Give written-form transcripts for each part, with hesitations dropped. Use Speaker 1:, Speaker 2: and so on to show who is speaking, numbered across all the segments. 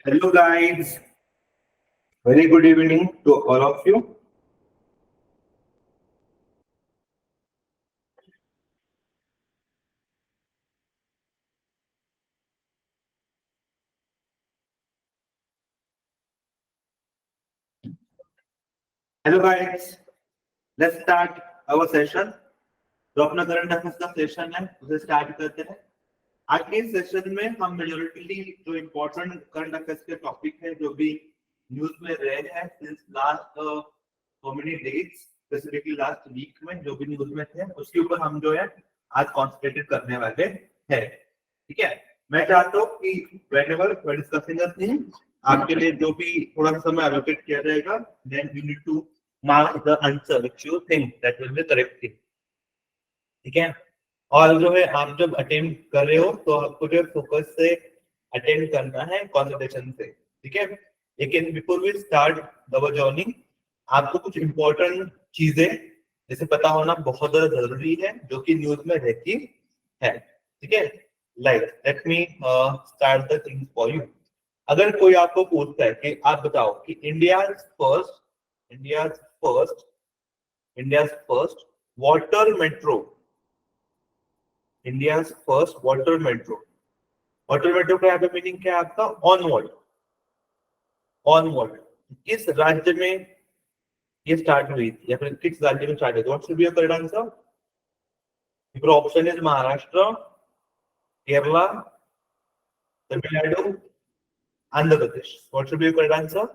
Speaker 1: Hello guys, very good evening to all of you. Hello guys, let's start our session. जो अपना current affairs का session है उसे start करते हैं। आज के सेशन में हम मेजोरिटी जो इम्पोर्टेंट करंट अफेयर्स के टॉपिक है जो भी न्यूज में रहे हैं since last so many days, specifically last week में जो भी न्यूज में थे उसके ऊपर हम जो है आज कॉन्सेंट्रेट करने वाले हैं। ठीक है, मैं चाहता हूँ कि whenever we discussing a thing आपके लिए जो भी थोड़ा सा समय एलोकेट किया जाएगा, then you need to mark the answer which you think that will be correct. ठीक है, और जो है आप जब अटेम्प्ट कर रहे हो तो आपको जो फोकस से अटेम्प्ट करना है, कंसंट्रेशन से। ठीक है, लेकिन before we start our journey आपको कुछ इंपॉर्टेंट चीजें जैसे पता होना बहुत ज्यादा जरूरी है जो कि न्यूज में रहती है। ठीक है, like late me start the thing for you. अगर कोई आपको पूछता है कि आप बताओ कि India first water metro, India first water metro का यहाँ पे मीनिंग क्या है आपका? ऑन वाटर किस राज्य में ये स्टार्ट हुई थी या फिर किस राज्य में स्टार्ट हुई? What should be your correct answer? Your option is Maharashtra, Kerala, Tamil Nadu, Andhra Pradesh. What should be your correct answer?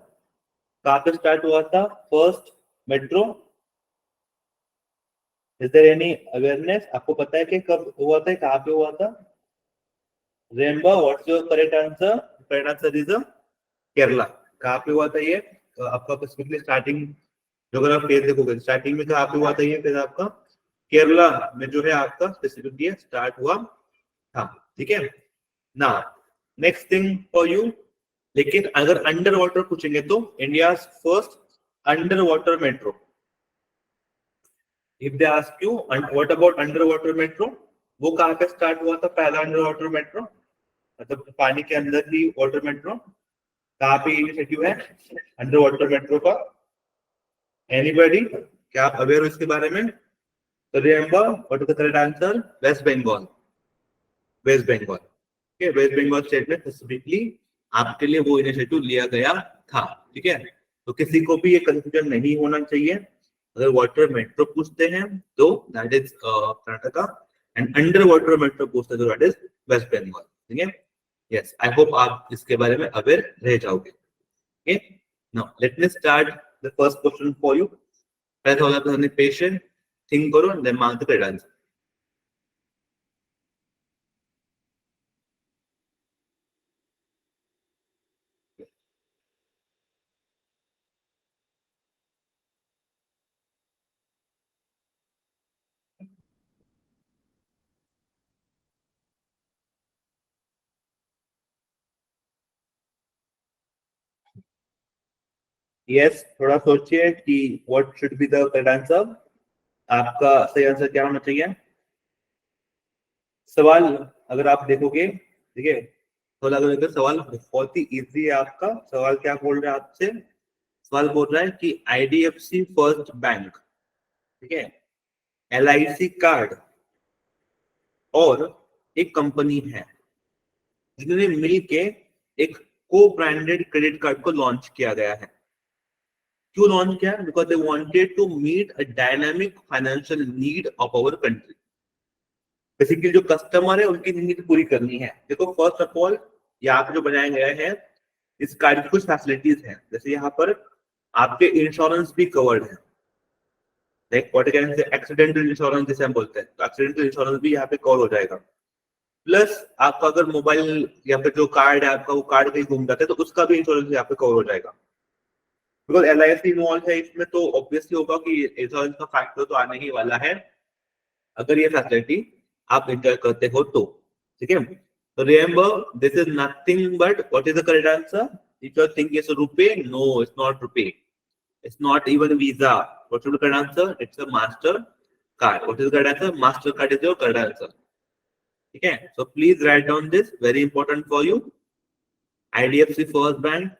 Speaker 1: कहाँ पे स्टार्ट हुआ था first metro? Is there any awareness? आपको पता है कि कब हुआ था, कहाँ पे हुआ था? Remember, what's your correct answer? Correct answer is Kerala. कहाँ पे हुआ था ये? आपका स्पेसिफिकली स्टार्टिंग जो अगर आप फेज देखोगे स्टार्टिंग में कहाँ पे हुआ था ये फेज आपका? केरला में जो है आपका स्पेसिफिकली स्टार्ट हुआ था। ठीक है ना, नेक्स्ट थिंग फॉर यू। लेकिन अगर अंडर वाटर पूछेंगे तो India first under water metro, if they ask you what about under water metro, वो कहाँ पे स्टार्ट हुआ था पहला अंडर वाटर मेट्रो, मतलब पानी के अंदर ही वाटर मेट्रो? कहाँ पे इनिशिएटिव है अंडर वाटर मेट्रो का? एनीबॉडी? क्या आप अवेयर हो इसके बारे में? तो remember what is the correct answer? West Bengal. West Bengal state में स्पेसिफिकली आपके लिए वो इनिशिएटिव लिया गया था। ठीक है, तो किसी को भी ये कंफ्यूजन नहीं होना चाहिए। अगर वाटर मेट्रो पूछते हैं तो that is Karnataka, and under water metro पूछते हैं तो दैट इज वेस्ट बंगाल। ठीक है, यस, आई होप आप इसके बारे में अवेयर रह जाओगे। Okay, now let me start the first question for you. पहले थोड़ा सा पेशेंट थिंक करो and then mark the correct answer. Yes, थोड़ा सोचिए कि what should be the correct answer. आपका सही आंसर क्या होना चाहिए? सवाल अगर आप देखोगे, ठीक है, तो अगर सवाल बहुत ही इजी है आपका। सवाल क्या बोल रहा है आपसे? सवाल बोल रहा है कि आईडीएफसी फर्स्ट बैंक, ठीक है, एलआईसी कार्ड और एक कंपनी है जिन्होंने मिलके एक को ब्रांडेड क्रेडिट कार्ड को लॉन्च किया गया है। क्यों लॉन्च किया? Because they wanted to meet a dynamic financial need of our country. Basically जो कस्टमर है उनकी नीड पूरी करनी है। देखो, फर्स्ट ऑफ ऑल यहाँ पे जो बनाया गया है इस कार्ड की कुछ फैसिलिटीज हैं, जैसे यहाँ पर आपके इंश्योरेंस भी कवर्ड है। Like what can say accidental insurance जिसे हम बोलते हैं, तो एक्सीडेंटल इंश्योरेंस भी यहाँ पे कवर हो जाएगा। प्लस आपका अगर मोबाइल या फिर जो कार्ड है आपका, वो कार्ड कहीं घूम जाता है तो उसका भी इंश्योरेंस यहाँ पे कवर हो जाएगा। बिकॉज एलआईसी इन्वॉल्व है इसमें, तो ऑब्वियसली होगा कि इंश्योरेंस का फैक्टर तो आने ही वाला है अगर ये फैसिलिटी आप इंजॉय करते हो तो। ठीक है, तो remember this is nothing but what is the correct answer? If you think it's रुपए, नो इट्स नॉट रुपए, it's not even visa. What is the correct answer? It's a master card. What is the correct answer? Master card is your correct answer. ठीक है, so please write down this, very important for you. IDFC First Bank,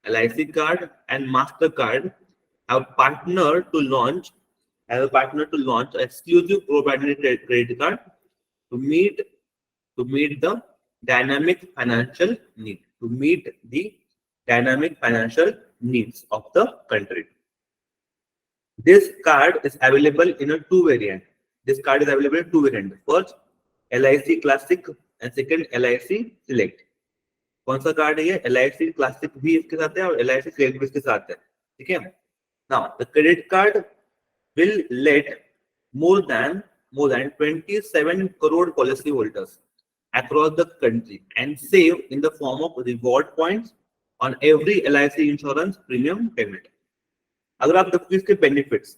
Speaker 1: LIC card, and Mastercard have partnered to launch exclusive co-branded credit card to meet the dynamic financial need to meet the dynamic financial needs of the country. This card is available in a two variant. This card is available in two variant. First, LIC Classic and second LIC Select. कौन सा card है ये? LIC Classic भी इसके साथ है और LIC Select भी इसके साथ है. ठीक है? Now, the credit card will let more than 27 crore policy holders across the country and save in the form of reward points on every LIC insurance premium payment. अगर आप देखो इसके benefits,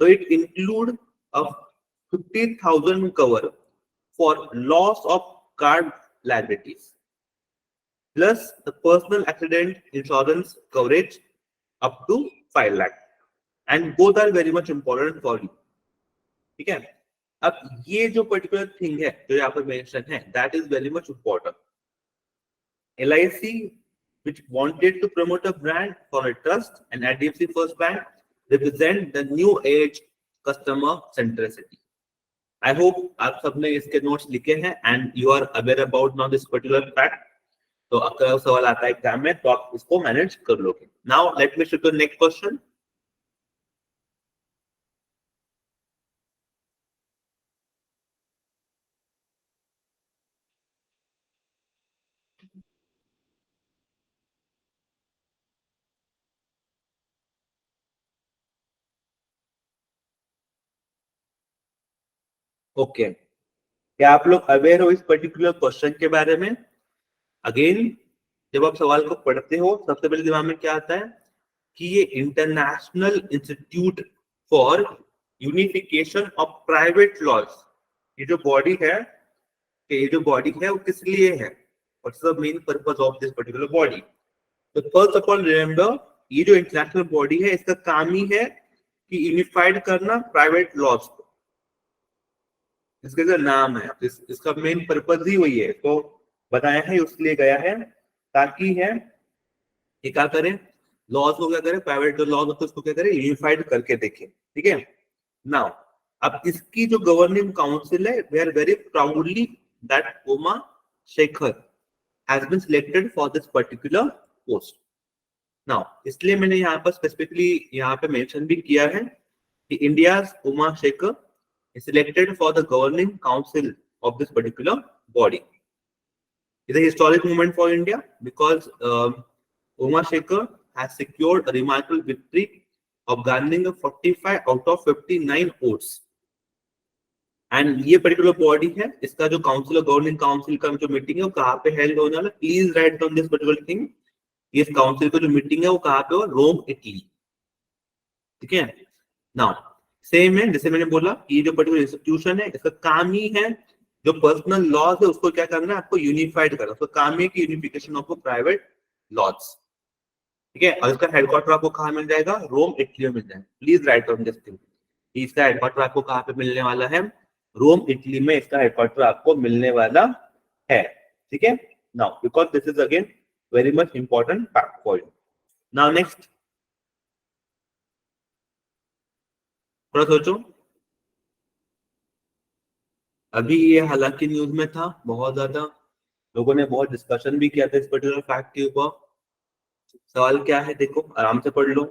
Speaker 1: so it include a 50,000 cover for loss of card liabilities, plus the personal accident insurance coverage up to 5 lakh, and both are very much important for you. ठीक है? अब ये जो particular thing है जो यहाँ पर मेंशन है, that is very much important. LIC, which wanted to promote a brand for a trust, and IDFC First Bank represent the new age customer centricity. I hope आप सबने इसके नोट्स लिखे हैं and you are aware about now this particular fact. तो अगर सवाल आता है एग्जाम में तो आप इसको मैनेज कर लोगे. Now let me shift to the next question. Okay, क्या आप लोग अवेयर हो इस पर्टिकुलर क्वेश्चन के बारे में? अगेन, जब आप सवाल को पढ़ते हो सबसे पहले दिमाग में क्या आता है कि ये international institute for unification of private laws, ये जो बॉडी है वो किस लिए है? What's the main purpose of this particular body? तो फर्स्ट ऑफ ऑल रिमेंबर, ये जो इंटरनेशनल बॉडी है इसका काम ही है कि यूनिफाइड करना प्राइवेट लॉज को. इसका जो नाम है, इसका मेन पर्पस ही वही है, तो बताया है उसलिए गया है ताकि है ये क्या करें, लॉज को क्या करें, प्राइवेट जो लॉज होते हैं उसको क्या करें, यूनिफाइड करके देखें. ठीक है? नाउ अब इसकी जो गवर्निंग काउंसिल है, we are very proudly that Uma Shekhar has been selected for this particular post. Now इसलिए मैंने यहाँ पर स्पेसिफिकली यहाँ पे मेंशन भी किया है कि India's Uma Shekhar is selected for the governing council of this particular body. It's a historic moment for India because Uma Shekhar has secured a remarkable victory of garnering a 45 out of 59 votes. And ये particular body है, इसका जो council और governing council का जो meeting है वो कहाँ पे held होने वाला? Please write down this particular thing. इस council का जो meeting है वो कहाँ पे हो? रोम, इटली. ठीक है? Now सेम है जैसे मैंने बोला कि ये जो पर्टिकुलर इंस्टीट्यूशन है इसका काम ही है जो पर्सनल लॉज है उसको क्या करना है, आपको यूनिफाइड करना. उसका काम है कि यूनिफिकेशन ऑफ प्राइवेट लॉज. ठीक है? और इसका हेडक्वार्टर आपको कहाँ मिल जाएगा? रोम, इटली में मिल जाएगा. Please write down this thing. इसका हेडक्वार्टर आपको कहाँ पे मिलने वाला है? रोम, इटली में इसका हेडक्वार्टर आपको मिलने वाला है. ठीक है? Now because this is again very much important fact for you. Now next, थोड़ा सोचो. अभी ये हालांकि न्यूज में था, बहुत ज्यादा लोगों ने बहुत डिस्कशन भी किया था इस पर्टिकुलर फैक्ट के ऊपर. सवाल क्या है देखो, आराम से पढ़ लो.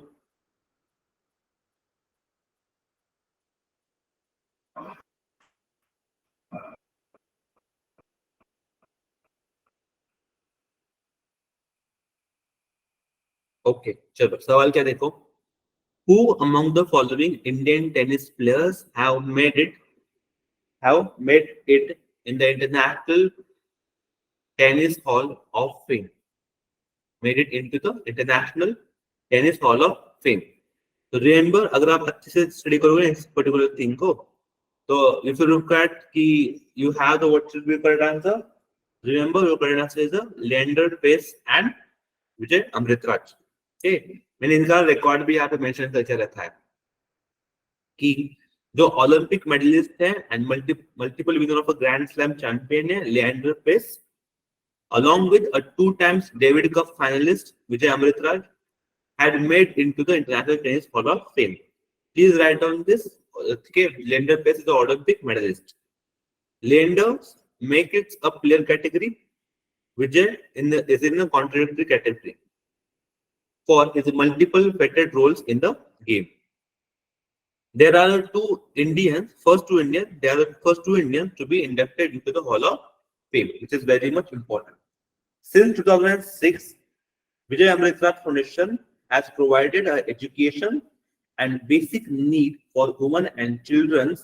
Speaker 1: ओके चलो, सवाल क्या देखो. Who among the following Indian tennis players have made it in the International Tennis Hall of Fame? Made it into the International Tennis Hall of Fame. तो रिमेंबर, अगर आप अच्छे से स्टडी करोगे इस पर्टिकुलर थिंग को, तो इफ यू लुक एट कि you have the what should be correct answer, remember your correct answer is Leander Paes and Vijay Amritraj. मैंने इनका रिकॉर्ड भी यहाँ पे मेंशन करके रखा है कि जो ओलंपिक मेडलिस्ट है and multiple winner of a grand slam champion है Leander Paes, along with a 2 times David Cup finalist Vijay Amritraj, had made into the International Tennis Hall of Fame. Please write down this. Okay, Leander Pace is the Olympic medalist. Leander make it a player category. Vijay is in a contradictory category for his multiple fated roles in the game. There are first two Indians, they are the first two Indians to be inducted into the Hall of Fame, which is very much important. Since 2006, Vijay Amritraj Foundation has provided education and basic need for women and children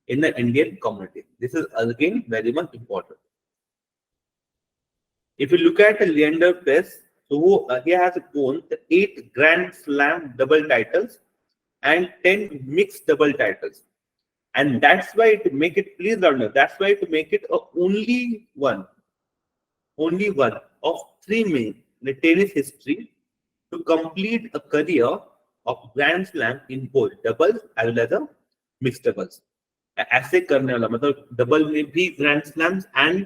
Speaker 1: in the Indian community. This is again very much important. If you look at Leander Pace, so he has won 8 Grand Slam double titles and 10 mixed double titles. And that's why to make it, please learn, that's why to make it only one of 3 men in the tennis history to complete a career of Grand Slam in both doubles as well as mixed doubles. ऐसे करने वाला मतलब double में भी grand slams and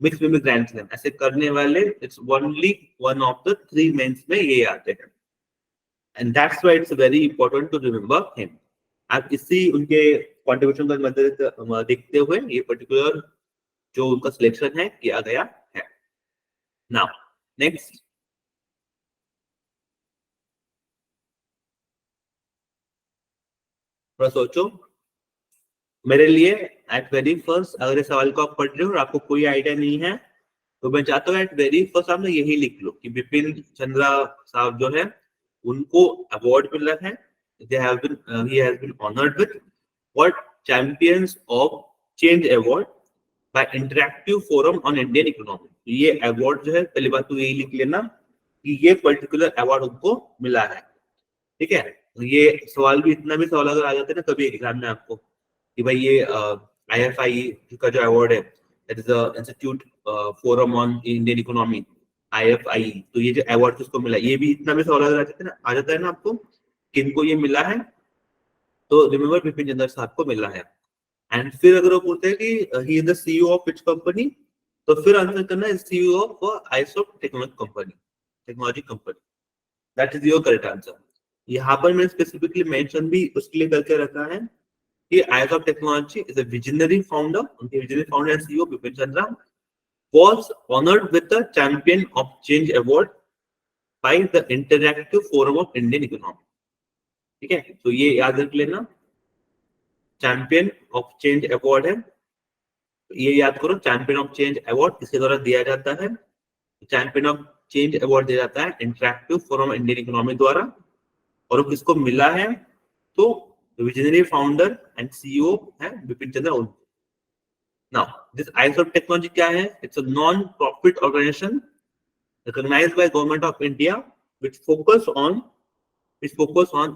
Speaker 1: mix में भी grand slam ऐसे करने वाले it's only one of the 3 men's में ये आते हैं and that's why it's very important to remember him. आप इसी उनके कंट्रीब्यूशन का मदद देखते हुए ये पर्टिकुलर जो उनका सिलेक्शन है किया गया है. नाउ नेक्स्ट, थोड़ा सोचो. मेरे लिए एट वेरी फर्स्ट अगर इस सवाल को आप पढ़ रहे हो और आपको कोई आइडिया नहीं है तो मैं चाहता हूँ एट वेरी फर्स्ट आप यही लिख लो कि बिपिन चंद्रा साहब जो है उनको अवार्ड मिला है. he has been honored with what Champions of Change Award by Interactive Forum on Indian Economy. ये अवार्ड जो है पहली बात तो यही लिख लेना कि ये पर्टिकुलर अवार्ड उनको मिला है. ठीक है, ये सवाल भी इतना भी सवाल अगर आ जाते हैं ना कभी एग्जाम में आपको कि भाई ये IFI का जो अवार्ड है that is the institute forum on Indian economy IFI, तो ये जो अवार्ड किसको मिला ये भी इतना भी सवाल आ जाता है ना आपको किनको ये मिला है तो रिमेंबर बिपिन चंद्र साहब को मिला है. एंड फिर अगर वो बोलते हैं कि he is the CEO of which company तो फिर आंसर करना है CEO of iSoft technology company. That is your correct answer. यहाँ पर मैंने स्पेसिफिकली मेंशन भी उसके लिए करके रखा है कि iSoft technology is a visionary founder. उनके visionary founder and CEO Bipin Chandra was honored with the Champion of Change Award by the Interactive Forum of Indian Economy. ठीक है, तो ये याद रख लेना चैंपियन ऑफ चेंज अवार्ड है. ये याद करो चैंपियन ऑफ चेंज अवार्ड किसके द्वारा दिया जाता है. चैंपियन ऑफ चेंज अवार्ड दिया जाता है इंटरैक्टिव फोरम इंडियन इकोनॉमी द्वारा और किसको मिला है तो विजनरी फाउंडर एंड CEO है Bipin Chandra. Now, this ISOP technology क्या है? It's a non-profit organization recognized by Government of India, which focus on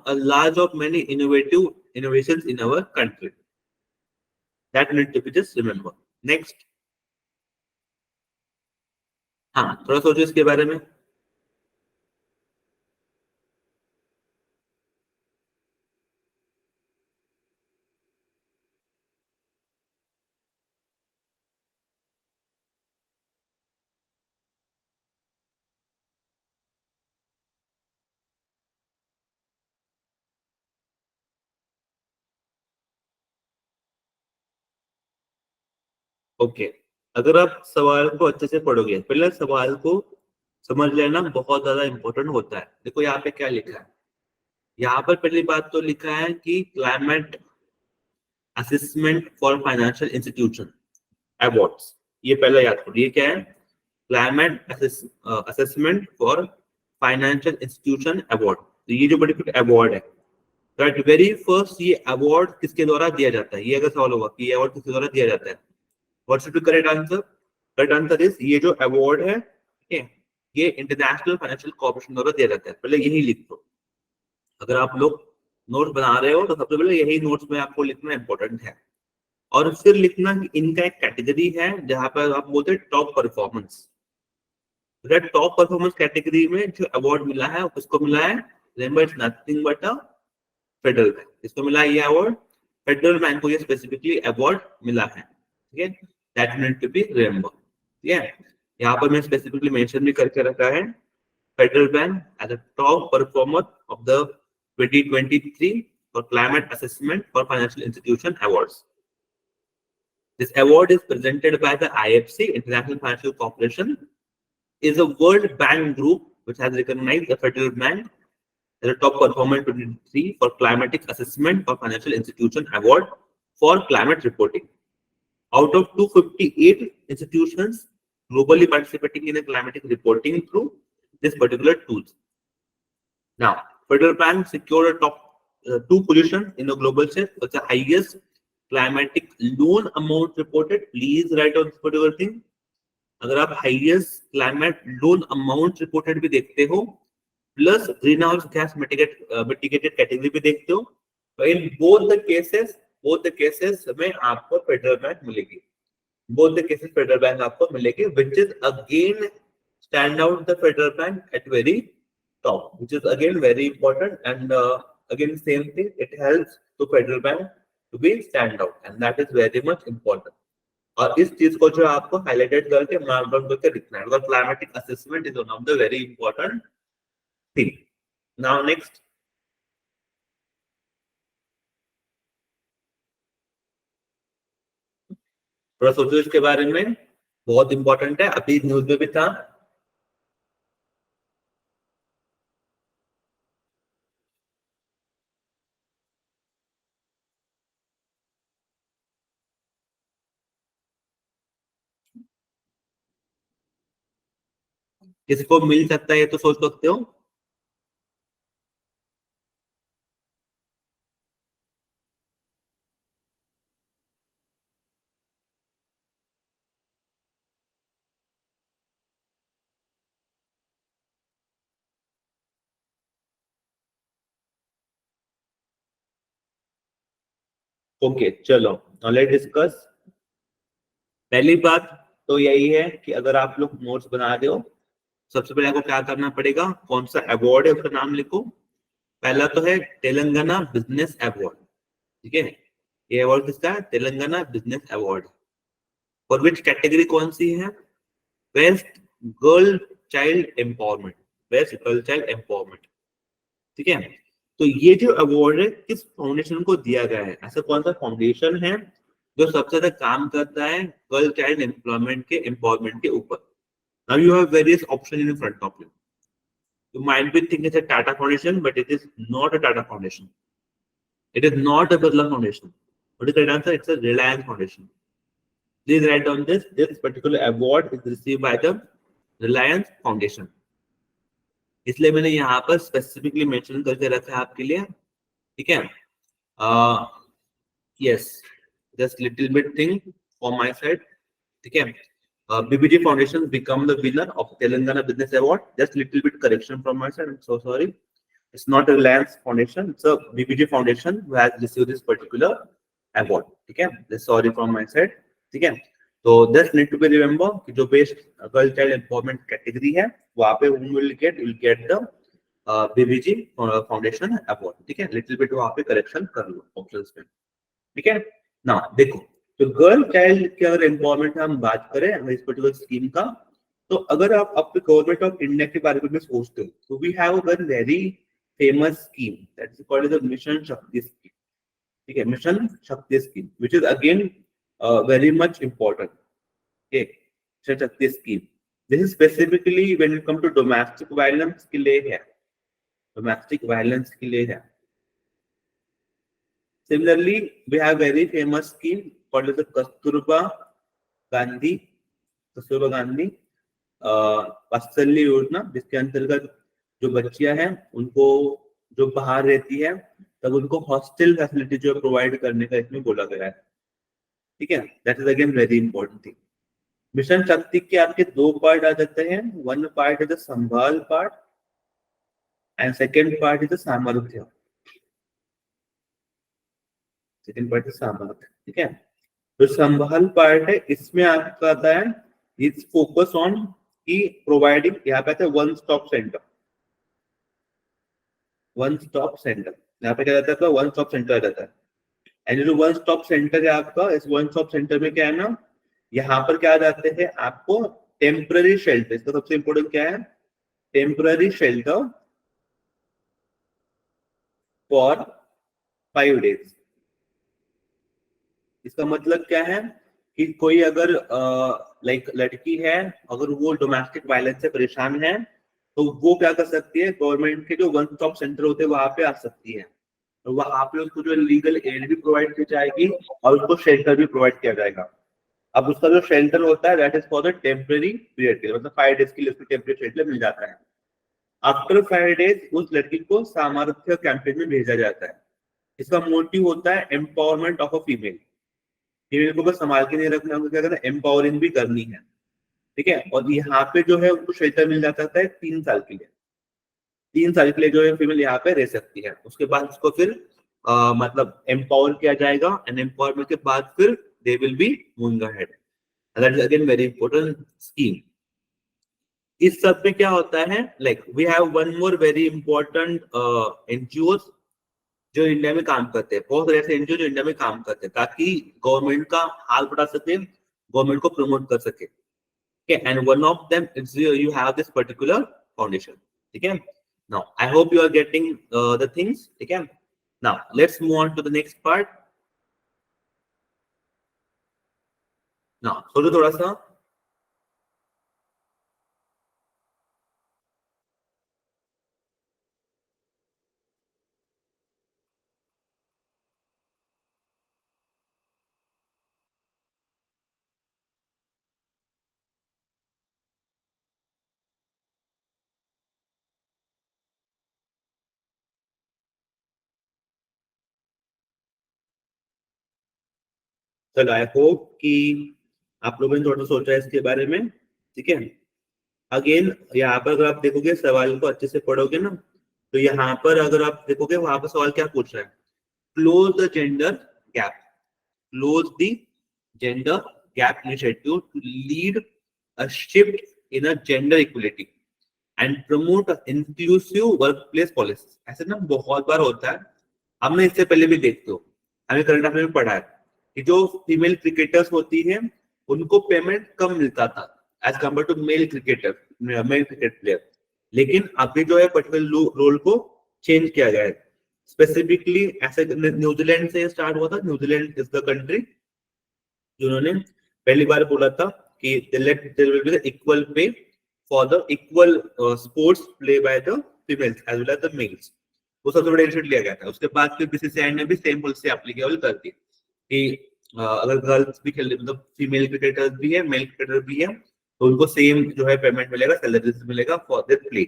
Speaker 1: a large of many innovations in our country. That need to be just remember. Next, हाँ थोड़ा सोचो इसके बारे में. Okay, अगर आप सवाल को अच्छे से पढ़ोगे पहले सवाल को समझ लेना बहुत ज्यादा इंपॉर्टेंट होता है. देखो यहाँ पे क्या लिखा है. यहाँ पर पहली बात तो लिखा है कि climate assessment for financial institution awards. ये पहला याद करो ये क्या है. Climate assessment for financial institution award. तो ये जो पर्टिकुलर अवार्ड है राइट वेरी फर्स्ट ये अवार्ड किसके द्वारा दिया जाता है. ये अगर सवाल होगा कि ये अवार्ड किसके द्वारा दिया जाता है what should be correct answer. Correct answer is ये जो अवार्ड है ठीक है ये इंटरनेशनल फाइनेंशियल कॉर्पोरेशन द्वारा दिया जाता है. पहले यही लिख दो. अगर आप लोग नोट बना रहे हो तो सबसे पहले यही नोट्स में आपको लिखना इंपॉर्टेंट है और फिर लिखना कि इनका एक कैटेगरी है जहां पर आप बोलते हैं top performance. Top performance category में जो अवार्ड मिला है उसको मिला है remember it's nothing but a federal bank. इसको मिला है ये अवार्ड फेडरल बैंक को ये स्पेसिफिकली अवार्ड मिला है. ठीक है, that need to be remember. ठीक है, यहाँ पर मैं स्पेसिफिकली मेंशन भी करके रखा है, Federal Bank as a top performer of the 2023 for climate assessment for financial institution awards. This award is presented by the IFC, International Financial Corporation, is a World Bank group which has recognized the federal bank as a top performer in 2023 for climatic assessment for financial institution award for climate reporting. Out of 258 institutions globally participating in a climatic reporting through this particular tool. Now, Federal Bank secured a top two positions in the global set with the highest climatic loan amount reported. Please write on this particular thing. अगर आप highest climate loan amount reported भी देखते हो plus green house gas mitigated category भी देखते हो, तो in both the cases में आपको फेडरल बैंक मिलेगी, both the cases federal bank आपको मिलेगी, which is again stand out the federal bank at very top, which is again very important, and again same thing, it helps to federal bank to be stand out, and that is very much important. और इस चीज को जो आपको highlighted करके mark down करके लिखना है, because climatic assessment is one of the very important thing. Now next, थोड़ा सोचो इसके बारे में, बहुत इंपॉर्टेंट है, अभी न्यूज में भी था. किसको मिल सकता है ये तो सोच सकते हो. ओके चलो, लेट डिस्कस. पहली बात तो यही है कि अगर आप लोग नोट्स बना रहे हो, सबसे पहले आपको क्या करना पड़ेगा, कौन सा अवार्ड है उसका नाम लिखो. पहला तो है तेलंगाना बिजनेस अवार्ड, ठीक है. ये अवार्ड किसका है, Telangana business award. For which category कौन सी है, best girl child empowerment, best girl child empowerment, ठीक है. तो ये जो अवार्ड है किस फाउंडेशन को दिया गया है, ऐसा कौन सा फाउंडेशन है जो सबसे ज्यादा काम करता है गर्ल चाइल्ड एम्प्लॉयमेंट के एम्पावरमेंट के ऊपर. Now you have various option in front of you. You might be thinking it's a Tata Foundation, but it is not a Tata Foundation. It is not a Birla Foundation. What is the right answer? It's a Reliance Foundation. Please write down this. This particular award is received by the Reliance Foundation. इसलिए मैंने यहाँ पर specifically mention करके रखा है आपके लिए, ठीक है. Yes, just little bit thing from my side, ठीक है. BBG Foundation become the winner of Telangana Business Award. Just little bit correction from my side. I'm so sorry. It's not a Reliance Foundation. It's a BBG Foundation who has received this particular award. ठीक है. This sorry from my side. ठीक है. तो just need to be remember कि जो best girl child empowerment category है वहाँ पे will get the BBG Foundation Award. ठीक है. Little bit वहाँ पे करेक्शन कर लो ऑप्शंस में, ठीक है. ना देखो, तो गर्ल चाइल्ड के अगर एम्पावरमेंट हम बात करें इस पर्टिकुलर स्कीम का, तो अगर आप अपने गवर्नमेंट ऑफ इंडिया के बारे में सोचते हो तो we have a very famous scheme that is called as mission Shakti scheme, ठीक है. Mission Shakti scheme which is again very much important, okay. Mission Shakti scheme, this is specifically when it come to domestic violence के लिए है, domestic violence के लिए है. Similarly, we have very famous scheme called as the Gandhi Kasturba Gandhi वात्सल्य योजना, जिसके अंतर्गत जो बच्चियां हैं उनको जो बाहर रहती है तब उनको हॉस्टल फैसिलिटी जो प्रोवाइड करने का इसमें बोला गया है, ठीक है. That is again very important thing. Mission शक्ति के आपके दो पार्ट आ जाते हैं. वन पार्ट इज द संभाल part and second part is the सामर्थ्य. सेकेंड पार्ट इज सामर्थ्य, ठीक है. तो संभाल पार्ट है, इसमें आपका आता है इट्स फोकस ऑन की प्रोवाइडिंग, यहाँ पे आता है one stop centre. One stop centre यहाँ पे क्या रहता है आपका, वन स्टॉप सेंटर रहता है. एंड जो वन स्टॉप सेंटर है आपका, इस वन स्टॉप सेंटर में क्या है ना, यहाँ पर क्या जाते हैं आपको टेम्पररी शेल्टर, इसका सबसे इंपॉर्टेंट क्या है, टेम्पररी शेल्टर फॉर 5 days। इसका मतलब क्या है कि कोई अगर लाइक लड़की है, अगर वो डोमेस्टिक वायलेंस से परेशान है, तो वो क्या कर सकती है, गवर्नमेंट के जो वन स्टॉप सेंटर होते हैं वहां पे आ सकती है। तो वहां पे उसको जो लीगल एड भी प्रोवाइड की जाएगी और उसको शेल्टर भी प्रोवाइड किया जाएगा। अब उसका जो शेल्टर होता है that is for the temporary period के लिए, मतलब 5 days के लिए उसको टेम्पररी शेल्टर मिल जाता है। आफ्टर 5 days उस लड़की को सामर्थ्य कैंपेन में भेजा जाता है। इसका मोटिव होता है empowerment of a female. Female को बस संभाल के नहीं रखना, उनको क्या करना है, एम्पावरिंग भी करनी है। ठीक है, और यहाँ पे जो है उनको शेल्टर मिल जाता है 3 साल के लिए। 3 साल के लिए जो है फीमेल यहाँ पे रह सकती है। उसके बाद उसको फिर मतलब एम्पावर किया जाएगा, एंड एम्पावरमेंट के बाद फिर they will be moving ahead. That is again very important scheme. इस सब में क्या होता है, like we have one more very important NGO जो इंडिया में काम करते हैं। बहुत सारे ऐसे एनजीओ जो इंडिया में काम करते हैं ताकि गवर्नमेंट का हाथ बढ़ा सके, गवर्नमेंट को प्रमोट कर सके। Okay, and one of them is you have this particular foundation. Okay, now I hope you are getting the things. Okay, now let's move on to the next part. Now सोचो थोड़ा सा। चलो I hope कि आप लोगों ने थोड़ा सा सोचा है इसके बारे में। ठीक है, अगेन यहाँ पर अगर आप देखोगे सवाल को अच्छे से पढ़ोगे ना, तो यहाँ पर अगर आप देखोगे वहां पर सवाल क्या पूछ रहा है, close the gender gap, close the gender gap initiative to lead a shift in a gender equality and promote an inclusive workplace policy। ऐसे ना बहुत बार होता है, हमने इससे पहले भी देखते हो, हमें करंट अफेयर में पढ़ा है कि जो फीमेल क्रिकेटर्स होती हैं उनको पेमेंट कम मिलता था as compare to male cricketer, male cricket player. लेकिन अभी जो है पर्टिकुलर रोल को चेंज किया गया है। स्पेसिफिकली ऐसे न्यूजीलैंड से स्टार्ट हुआ था। न्यूजीलैंड इज द कंट्री जिन्होंने पहली बार बोला था कि there will be the equal pay for the equal sports play by the females as well as the males। वो सबसे बड़ा इनिशिएटिव लिया गया था। उसके बाद फिर बीसीसीआई ने भी सेम पॉलिसी एप्लीकेबल कर दी कि अगर गर्ल्स भी खेल, मतलब फीमेल क्रिकेटर्स भी है, मेल क्रिकेटर भी है, तो उनको सेम जो है पेमेंट मिलेगा, सैलरीज मिलेगा for their play.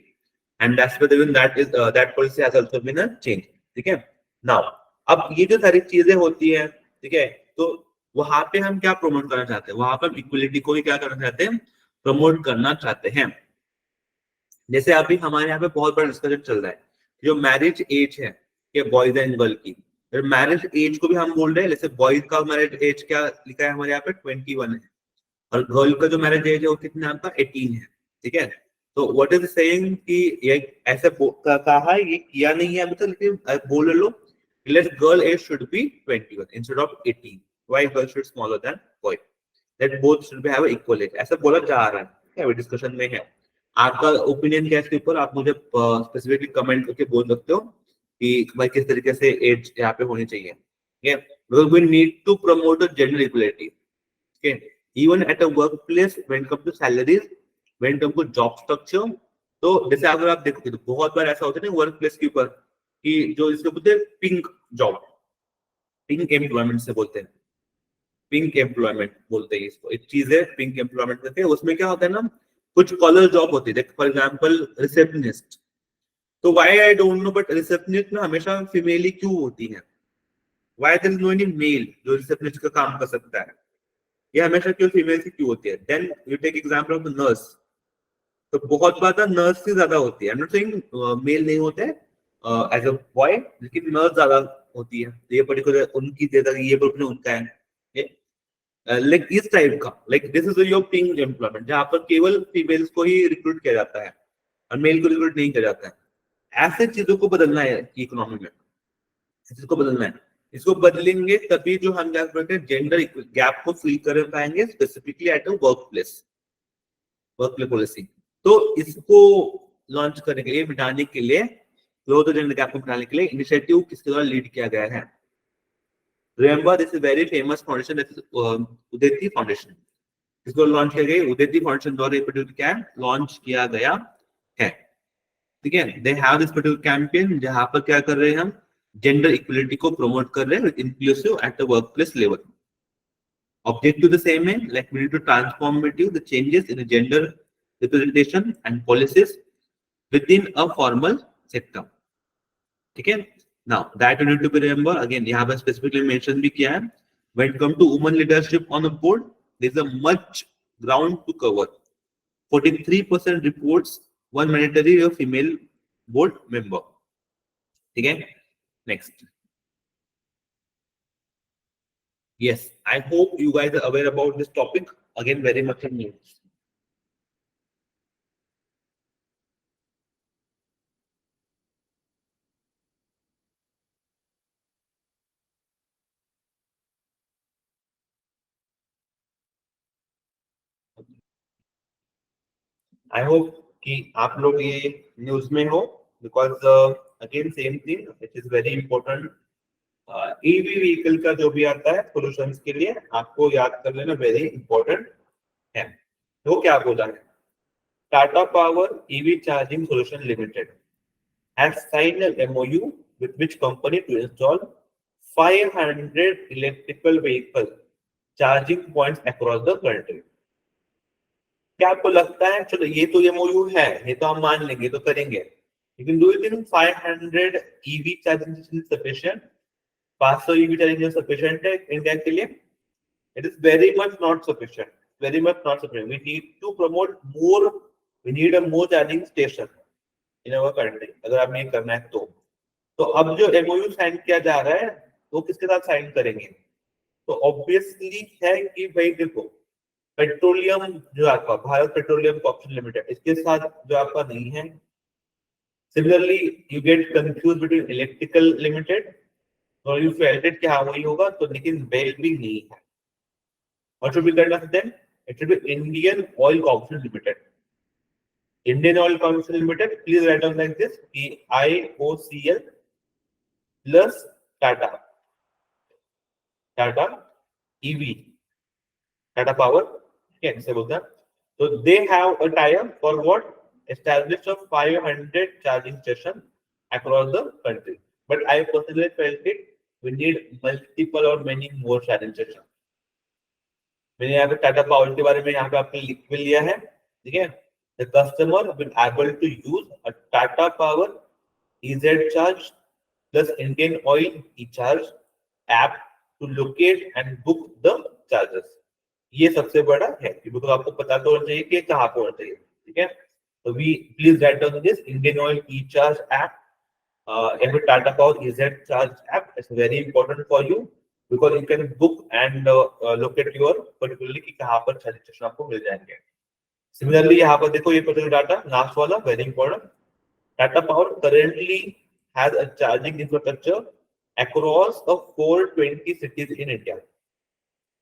Speaker 1: And that's why even that policy has also been a change. ठीक है, नाउ अब ये जो सारी चीजें होती है, ठीक है, तो वहां पे हम क्या प्रमोट करना चाहते हैं, वहां पे हम इक्वलिटी को ही क्या करना चाहते हैं, प्रमोट करना चाहते हैं। जैसे अभी हमारे यहाँ पे बहुत बड़ा डिस्कशन चल रहा है, जो मैरिज एज है कि बॉयज एंड गर्ल की, मैरिज एज को भी हम बोल रहे हैं। जैसे बॉयज का मैरिज एज क्या लिखा है हमारे यहाँ पे 21 है, और गर्ल का जो मैरिज एज है वो कितना आपका 18 है। ठीक है, तो व्हाट इज सेइंग कि ये ऐसे कहा है, ये किया नहीं है अभी तक, लेकिन बोल लो let's girl age should be 21 instead of 18। Why girl should smaller than boy, that both should be have equal age, ऐसा बोला जा रहा है। ठीक है, अभी डिस्कशन में है। आपका ओपिनियन क्या है इसके ऊपर, आप मुझे स्पेसिफिकली कमेंट करके बोल सकते हो कि भाई किस तरीके से एज यहाँ पे होनी चाहिए। ठीक है, because we need to promote gender equality. Okay, even at a workplace when it comes to salaries, when it comes to job structure, तो जैसे अगर आप देखोगे तो बहुत बार ऐसा होता है ना वर्क प्लेस के ऊपर कि जो इसके बोलते हैं पिंक जॉब, पिंक एम्प्लॉयमेंट से बोलते हैं, पिंक एम्प्लॉयमेंट बोलते हैं इसको, एक चीज है पिंक एम्प्लॉयमेंट करके। उसमें क्या होता है ना, कुछ कॉलर जॉब होती है, फॉर एग्जाम्पल रिसेप्शनिस्ट। तो why I don't know, but receptionist में हमेशा फीमेल ही क्यों होती है, why there is no any male जो रिसेप्शनिस्ट का काम कर सकता है, ये हमेशा क्यों फीमेल से क्यों होती है। Then you take example of the nurse, तो बहुत बार नर्स से ज्यादा होती है। I am not saying male नहीं होते एज अ बॉय, लेकिन नर्स ज्यादा होती है। तो ये पर्टिकुलर उनकी देता है, ये ग्रुप में उनका है। लाइक इस टाइप का, like this is your ping employment जहां पर केवल फीमेल्स को ही रिक्रूट किया जाता है और मेल को रिक्रूट नहीं किया जाता है। ऐसे चीजों को बदलना है इकोनॉमी में, इसको बदलना है। इसको बदलेंगे तभी जो हम क्या करते हैं, जेंडर गैप को फिल कर पाएंगे specifically at a work place. Work place policy. तो इसको लॉन्च करने के लिए, मिटाने के लिए, ग्रोथ जेंडर गैप को मिटाने के लिए इनिशिएटिव किसके द्वारा लीड किया गया है? Remember this is very famous foundation, that is Udayati foundation. इसको लॉन्च किया गया उदयती फाउंडेशन द्वारा ये पर्टिकुलर क्या लॉन्च किया गया है। ठीक है, they have this particular campaign जहां पर क्या कर रहे हैं हम, जेंडर इक्वलिटी को प्रमोट कर रहे हैं, inclusive at the work place level. Objective the same way, like we need to transformative the changes in the gender representation and policies within a formal sector. Okay. Now that you need to be remember again. यहाँ पर specifically mention भी किया है. When it comes to women leadership on the board, there is a much ground to cover. 43% reports one mandatory female board member. Okay. Next. Yes, I hope you guys are aware about this topic. Again, very much in news. I hope कि आप लोग ये news में हो, because again same thing, it is very important. EV vehicle का जो भी आता है सॉल्यूशंस के लिए आपको याद कर लेना वेरी इंपॉर्टेंट है। तो क्या बोला है, Tata Power EV charging solution limited has signed an MOU with which company to install 500 electrical vehicle charging points across the country. क्या आपको लगता है, चलो ये तो एमओयू है, ये तो हम मान लेंगे, तो करेंगे, लेकिन do you think 500 EV charging station sufficient, 500 EV charging sufficient है इंडिया के लिए? It is very much not sufficient, very much not sufficient. We need to promote more, we need a more charging station in our country, अगर आपने ये करना है तो अब जो एमओयू साइन किया जा रहा है वो किसके साथ साइन करेंगे? तो ऑब्वियसली है कि भाई देखो, पेट्रोलियम जो आपका भारत पेट्रोलियम कॉर्पोरेशन लिमिटेड, इसके साथ जो आपका नहीं है। Similarly you get confuse between electrical limited और यू फेल्ट इट कि हाँ वही होगा, तो लेकिन बेल भी नहीं है। What should be then? It should be Indian Oil Corporation Limited. Indian Oil Corporation Limited, please write down like this कि IOCL plus Tata, Tata EV, Tata power, ठीक है, इसे बोलते हैं। So they have a tie-up for what? Establish of 500 charging station across the country. But I personally felt it, we need multiple or many more charging station. मैंने यहाँ पे Tata power के बारे में यहाँ पे आपने लिख भी लिया है, ठीक है। The customer will able to use a Tata Power EZ Charge plus Indian Oil E-Charge app to locate and book the charges. ये सबसे बड़ा है कि मतलब आपको पता तो होना चाहिए कि कहाँ पे होना चाहिए, ठीक है। तो we please write down this Indian Oil e charge app and Tata power EZ charge app is very important for you, because you can book and locate your particularly कि कहाँ पर चार्जिंग स्टेशन आपको मिल जाएंगे। सिमिलरली यहाँ पर देखो ये particular data last वाला very important, Tata power currently has a charging infrastructure across the 420 cities in India.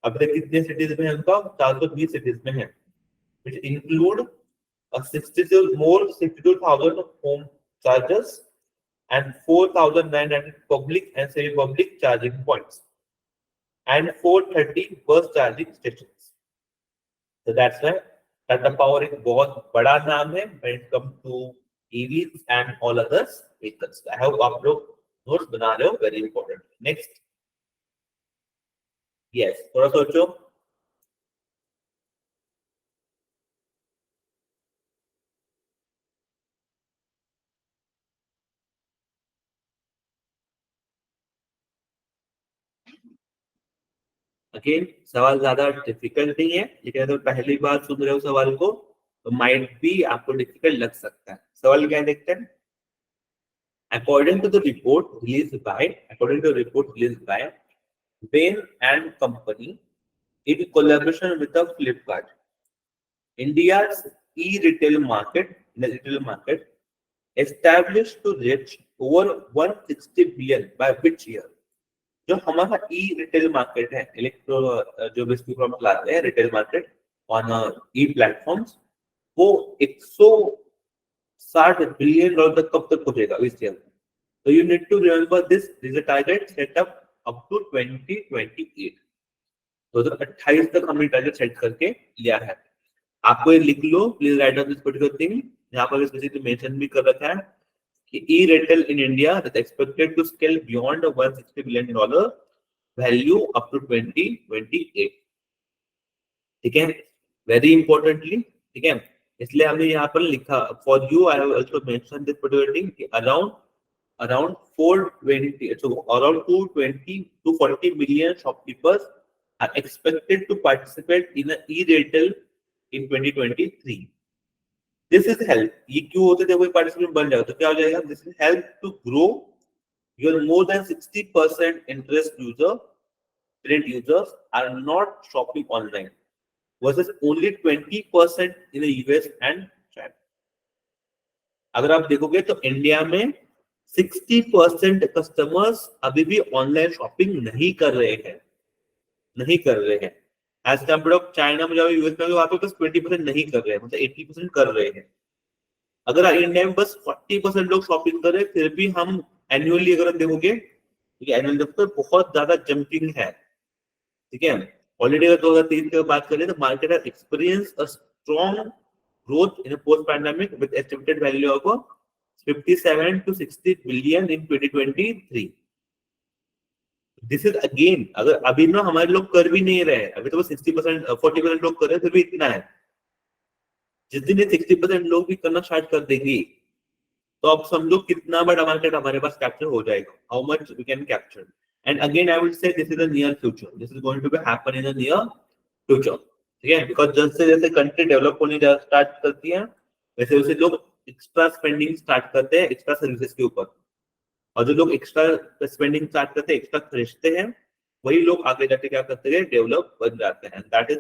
Speaker 1: अब तक कितने सिटीज में है उनका? 420 सिटीज में है, which include a 62,000 home chargers and 4,900 public and semi-public charging points and 430 bus charging stations. So that's why Tata Power एक बहुत बड़ा नाम है when it comes to EVs and all others vehicles. I hope आप लोग notes बना रहे हो, very important. Next. Yes, थोड़ा सोचो। अगेन सवाल ज्यादा डिफिकल्ट नहीं है, लेकिन अगर पहली बार सुन रहे हो सवाल को तो माइट भी आपको डिफिकल्ट लग सकता है। सवाल क्या देखते हैं, according to the report release by Bain and company in collaboration with Flipkart, India's e-retail market established to reach over 160 billion by which year? जो हमारा ई रिटेल मार्केट है, इलेक्ट्रो जो बिस्किट हम लाते हैं retail market on E platforms, वो 160 billion dollar तक कब तक पहुंचेगा इस ईयर। तो you need to remember this is a target set up to 2028। 2028 तक हमने टारगेट सेट करके लिया है। आपको ये लिख लो, please write down this particular thing. यहाँ पर स्पेसिफिकली मेंशन भी कर रखा है कि e retail in India is expected to scale beyond 160 billion dollar value up to 2028। ठीक है, वेरी इंपॉर्टेंटली। ठीक है, इसलिए हमने यहाँ पर लिखा for you I have also mention this particular thing कि around 420 so around 220 to 40 million shopkeepers are expected to participate in a e-retail in 2023. This is help, ये क्यों होते थे, कोई पार्टिसिपेंट बन जाएगा तो क्या हो जाएगा, this will help to grow your more than 60% interest user print users are not shopping online versus only 20% in the US and China. अगर आप देखोगे तो इंडिया में 60% कस्टमर्स अभी भी ऑनलाइन शॉपिंग नहीं कर रहे हैं एज कम्पेयर ऑफ चाइना में, जब यूएस में वहां पे बस 20% नहीं कर रहे हैं, मतलब 80% कर रहे हैं। अगर इंडिया में बस 40% लोग शॉपिंग कर रहे हैं, फिर भी हम एनुअली अगर देखोगे, एनुअल देखो तो बहुत ज्यादा जंपिंग है। ठीक है, ऑलरेडी अगर 2023 की बात करें तो market has experience a strong growth in post pandemic with estimated value of 57 to 60 billion in 2023। This is again, अगर अभी ना हमारे लोग कर भी नहीं रहे, अभी तो 60% 40% लोग कर रहे हैं, फिर भी इतना है। जिस दिन ये 60% लोग भी करना स्टार्ट कर देंगे, तो आप समझो कितना बड़ा मार्केट हमारे पास कैप्चर हो जाएगा, how much we can capture. And again I would say this is the near future, this is going to be happen in the near future. ठीक है, बिकॉज जैसे जैसे कंट्री डेवलप होने स्टार्ट करती है, वैसे वैसे लोग एक्स्ट्रा स्पेंडिंग स्टार्ट करते हैं एक्स्ट्रा सर्विसेज के ऊपर, और जो लोग एक्स्ट्रा स्पेंडिंग स्टार्ट करते हैं, एक्स्ट्रा खरीदते हैं, वही लोग आगे जाके क्या करते हैं, डेवलप बन जाते हैं। That is